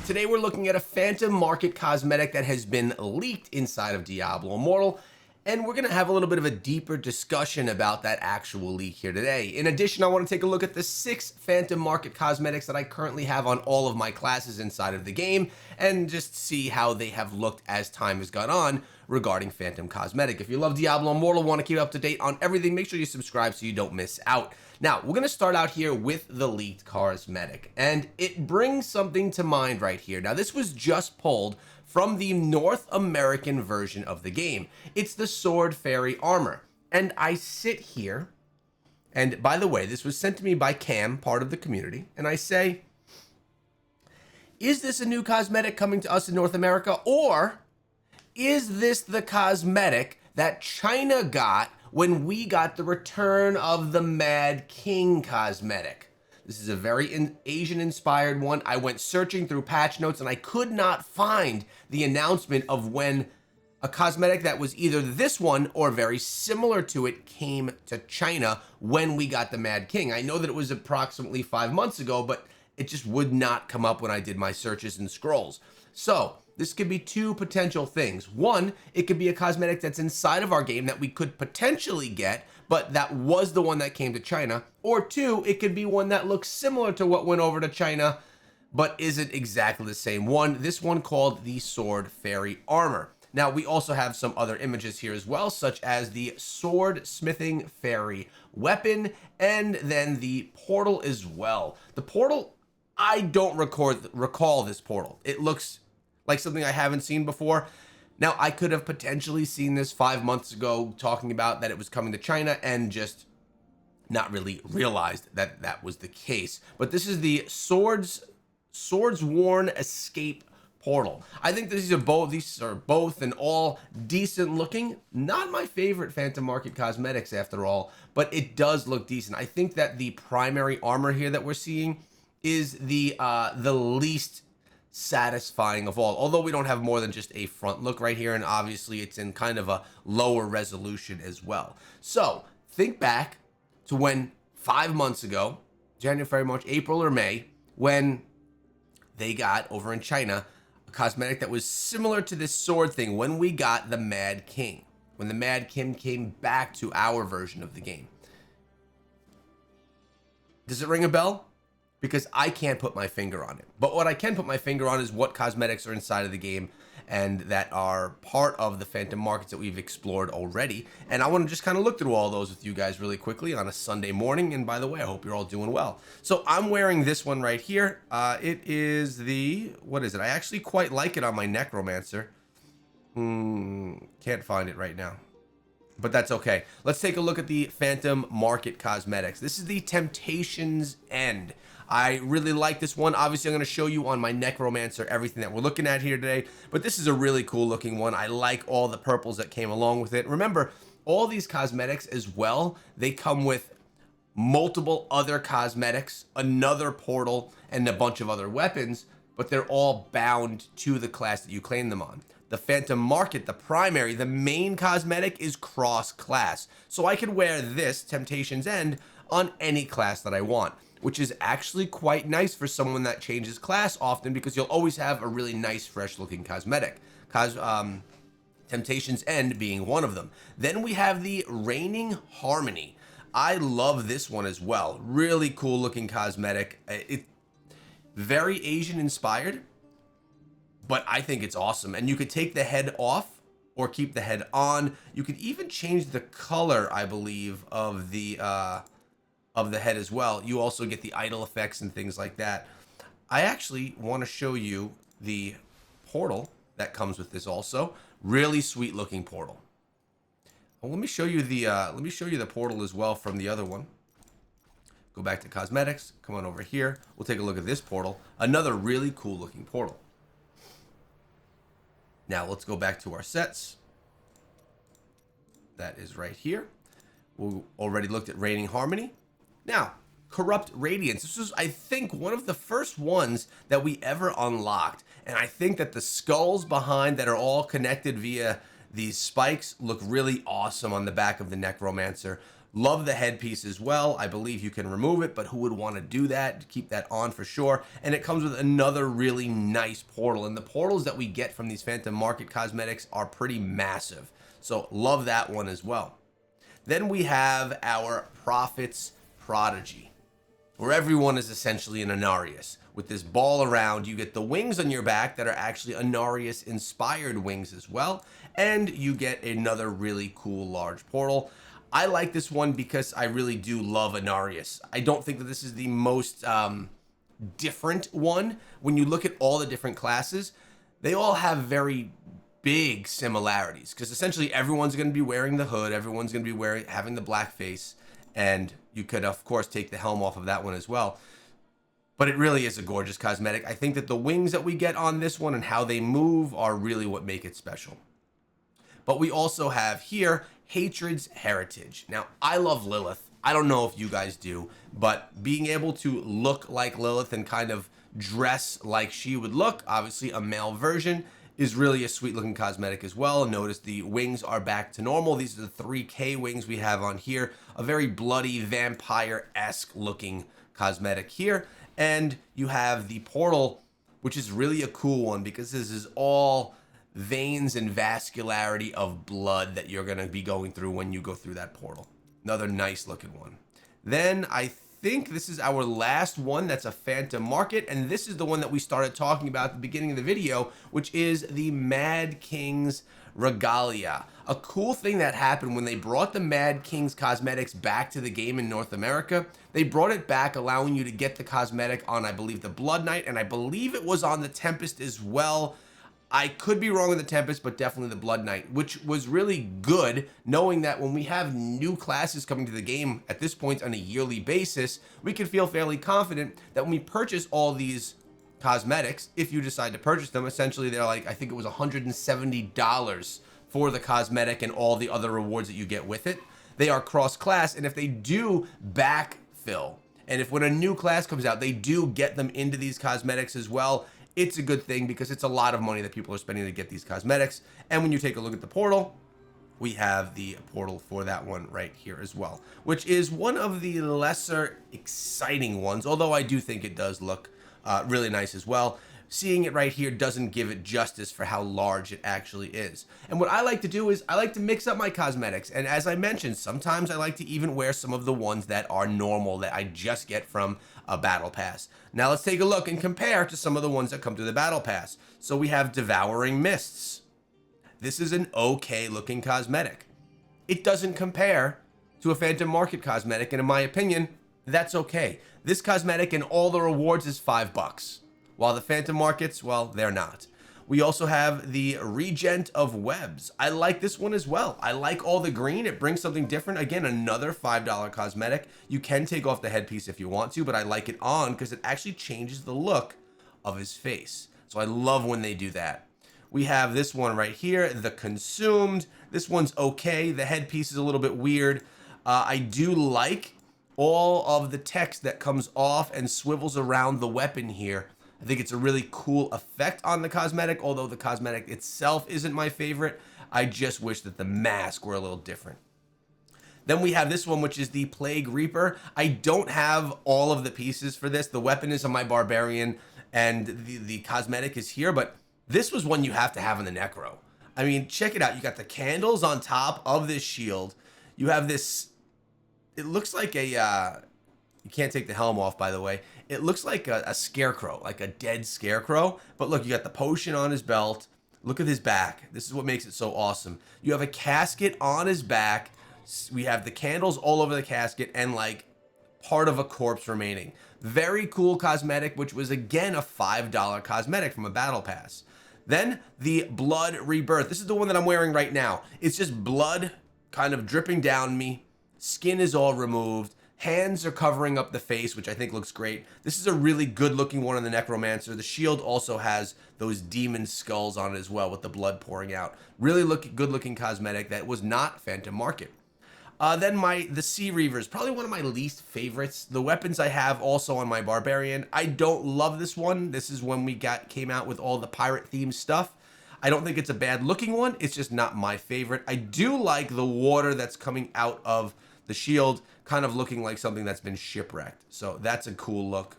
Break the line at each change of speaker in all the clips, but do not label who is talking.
Today we're looking at a Phantom Market cosmetic that has been leaked inside of Diablo Immortal, and we're going to have a little bit of a deeper discussion about that actual leak here today. In addition, I want to take a look at the 6 Phantom Market cosmetics that I currently have on all of my classes inside of the game, and just see how they have looked as time has gone on regarding Phantom Cosmetic. If you love Diablo Immortal, want to keep up to date on everything, make sure you subscribe so you don't miss out. Now, we're going to start out here with the leaked cosmetic, and it brings something to mind right here. Now, this was just pulled from the North American version of the game. It's the Sword Fairy armor, and I sit here, and by the way, this was sent to me by Cam, part of the community, and I say, is this a new cosmetic coming to us in North America, or is this the cosmetic that China got when we got the Return of the Mad King cosmetic? This is a very Asian-inspired one. I went searching through patch notes and I could not find the announcement of when a cosmetic that was either this one or very similar to it came to China when we got the Mad King. I know that it was approximately 5 months ago, but it just would not come up when I did my searches and scrolls. So this could be two potential things. One, it could be a cosmetic that's inside of our game that we could potentially get, but that was the one that came to China. Or two, it could be one that looks similar to what went over to China, but isn't exactly the same one. This one called the Sword Fairy armor. Now, we also have some other images here as well, such as the Sword Smithing Fairy weapon, and then the portal as well. The portal, I don't recall this portal. It looks like something I haven't seen before. Now, I could have potentially seen this 5 months ago, talking about that it was coming to China, and just not really realized that that was the case. But this is the Swords Worn Escape portal. I think these are both and all decent looking. Not my favorite Phantom Market cosmetics after all, but it does look decent. I think that the primary armor here that we're seeing is the least satisfying of all, although we don't have more than just a front look right here, and obviously it's in kind of a lower resolution as well. So think back to when 5 months ago, January, February, March, April, or May, when they got over in China a cosmetic that was similar to this sword thing when we got the Mad King, when the Mad King came back to our version of the game. Does it ring a bell? Because I can't put my finger on it. But what I can put my finger on is what cosmetics are inside of the game and that are part of the Phantom Markets that we've explored already. And I want to just kind of look through all those with you guys really quickly on a Sunday morning. And by the way, I hope you're all doing well. So I'm wearing this one right here. It is the, what is it? I actually quite like it on my Necromancer. Can't find it right now, but that's okay. Let's take a look at the Phantom Market cosmetics. This is the Temptation's End. I really like this one. Obviously, I'm going to show you on my Necromancer everything that we're looking at here today, but this is a really cool looking one. I like all the purples that came along with it. Remember, all these cosmetics as well, they come with multiple other cosmetics, another portal, and a bunch of other weapons, but they're all bound to the class that you claim them on. The Phantom Market, the primary, the main cosmetic is cross-class. So I could wear this, Temptation's End, on any class that I want, which is actually quite nice for someone that changes class often, because you'll always have a really nice, fresh-looking cosmetic. Temptation's End being one of them. Then we have the Reigning Harmony. I love this one as well. Really cool-looking cosmetic. It's very Asian-inspired, but I think it's awesome. And you could take the head off or keep the head on. You could even change the color, I believe, of the head as well. You also get the idle effects and things like that. I actually want to show you the portal that comes with this also. Really sweet looking portal. Well, let me show you the portal as well from the other one. Go back to cosmetics, come on over here. We'll take a look at this portal. Another really cool looking portal. Now let's go back to our sets. That is right here. We already looked at Reigning Harmony. Now, Corrupt Radiance. This was, I think, one of the first ones that we ever unlocked. And I think that the skulls behind that are all connected via these spikes look really awesome on the back of the Necromancer. Love the headpiece as well. I believe you can remove it, but who would want to do that? Keep that on for sure. And it comes with another really nice portal. And the portals that we get from these Phantom Market cosmetics are pretty massive. So love that one as well. Then we have our Prophet's Prodigy, where everyone is essentially an Anarius. With this ball around, you get the wings on your back that are actually Anarius inspired wings as well. And you get another really cool large portal. I like this one because I really do love Anarius. I don't think that this is the most different one. When you look at all the different classes, they all have very big similarities, because essentially everyone's going to be wearing the hood, everyone's going to be having the black face, and you could of course take the helm off of that one as well. But it really is a gorgeous cosmetic. I think that the wings that we get on this one and how they move are really what make it special. But we also have here Hatred's Heritage. Now, I love Lilith. I don't know if you guys do, but being able to look like Lilith and kind of dress like she would look, obviously a male version, is really a sweet looking cosmetic as well. Notice the wings are back to normal. These are the 3K wings we have on here. A very bloody vampire-esque looking cosmetic here. And you have the portal, which is really a cool one because this is all veins and vascularity of blood that you're going to be going through when you go through that portal. Another nice looking one. Then I think this is our last one that's a Phantom Market, and this is the one that we started talking about at the beginning of the video, which is the Mad King's Regalia. A cool thing that happened when they brought the Mad King's cosmetics back to the game in North America, they brought it back allowing you to get the cosmetic on, I believe, the Blood Knight, and I believe it was on the Tempest as well. I could be wrong with the Tempest, but definitely the Blood Knight, which was really good, knowing that when we have new classes coming to the game at this point on a yearly basis, we can feel fairly confident that when we purchase all these cosmetics, if you decide to purchase them, essentially they're like, I think it was $170 for the cosmetic and all the other rewards that you get with it. They are cross-class, and if they do backfill, and if when a new class comes out, they do get them into these cosmetics as well, it's a good thing because it's a lot of money that people are spending to get these cosmetics. And when you take a look at the portal, we have the portal for that one right here as well, which is one of the lesser exciting ones, although I do think it does look really nice as well. Seeing it right here doesn't give it justice for how large it actually is. And what I like to do is I like to mix up my cosmetics. And as I mentioned, sometimes I like to even wear some of the ones that are normal that I just get from a battle pass. Now let's take a look and compare to some of the ones that come to the battle pass. So we have Devouring Mists. This is an okay looking cosmetic. It doesn't compare to a Phantom Market cosmetic, and in my opinion, that's okay. This cosmetic and all the rewards is $5. While the Phantom Markets, well, they're not. We also have the Regent of Webs. I like this one as well. I like all the green. It brings something different. Again, another $5 cosmetic. You can take off the headpiece if you want to, but I like it on because it actually changes the look of his face. So I love when they do that. We have this one right here, the Consumed. This one's okay. The headpiece is a little bit weird. I do like all of the text that comes off and swivels around the weapon here. I think it's a really cool effect on the cosmetic, although the cosmetic itself isn't my favorite. I just wish that the mask were a little different. Then we have this one, which is the Plague Reaper. I don't have all of the pieces for this. The weapon is on my Barbarian, and the cosmetic is here, but this was one you have to have in the Necro. I mean, check it out. You got the candles on top of this shield. You have this, it looks like a, you can't take the helm off, by the way. It looks like a scarecrow, like a dead scarecrow. But look, you got the potion on his belt. Look at his back. This is what makes it so awesome. You have a casket on his back. We have the candles all over the casket and like part of a corpse remaining. Very cool cosmetic, which was again a $5 cosmetic from a battle pass. Then the Blood Rebirth. This is the one that I'm wearing right now. It's just blood kind of dripping down me. Skin is all removed. Hands are covering up the face, which I think looks great. This is a really good looking one on the Necromancer. The shield also has those demon skulls on it as well with the blood pouring out. Really good looking cosmetic that was not Phantom Market. Then the Sea Reavers, probably one of my least favorites. The weapons I have also on my Barbarian. I don't love this one. This is when we came out with all the pirate themed stuff. I don't think it's a bad looking one. It's just not my favorite. I do like the water that's coming out of the shield kind of looking like something that's been shipwrecked. So that's a cool look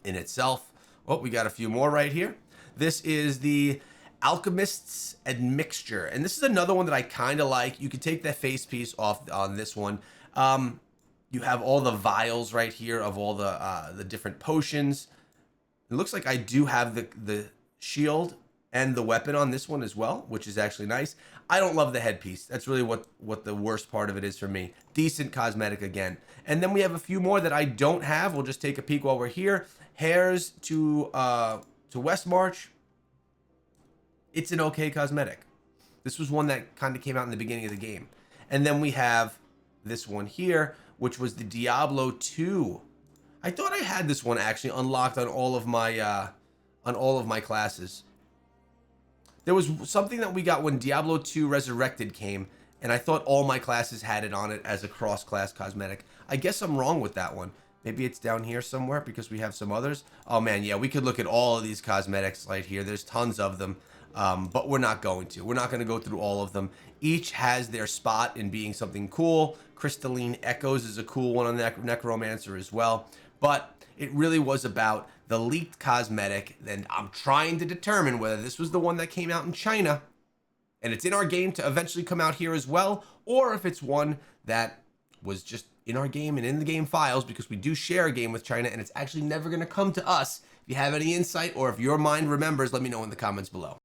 in itself. Oh, we got a few more right here. This is the Alchemist's Admixture, and this is another one that I kind of like. You can take that face piece off on this one. You have all the vials right here of all the different potions. It looks like I do have the shield and the weapon on this one as well, which is actually nice. I don't love the headpiece. That's really what the worst part of it is for me. Decent cosmetic again. And then we have a few more that I don't have. We'll just take a peek while we're here. Hairs to Westmarch. It's an okay cosmetic. This was one that kind of came out in the beginning of the game. And then we have this one here, which was the Diablo 2. I thought I had this one actually unlocked on all of my classes. There was something that we got when Diablo 2 Resurrected came, and I thought all my classes had it on it as a cross-class cosmetic. I guess I'm wrong with that one. Maybe it's down here somewhere because we have some others. Oh man, yeah, we could look at all of these cosmetics right here. There's tons of them, but we're not going to. We're not going to go through all of them. Each has their spot in being something cool. Crystalline Echoes is a cool one on Necromancer as well. But it really was about the leaked cosmetic, and I'm trying to determine whether this was the one that came out in China, and it's in our game to eventually come out here as well, or if it's one that was just in our game and in the game files, because we do share a game with China, and it's actually never going to come to us. If you have any insight, or if your mind remembers, let me know in the comments below.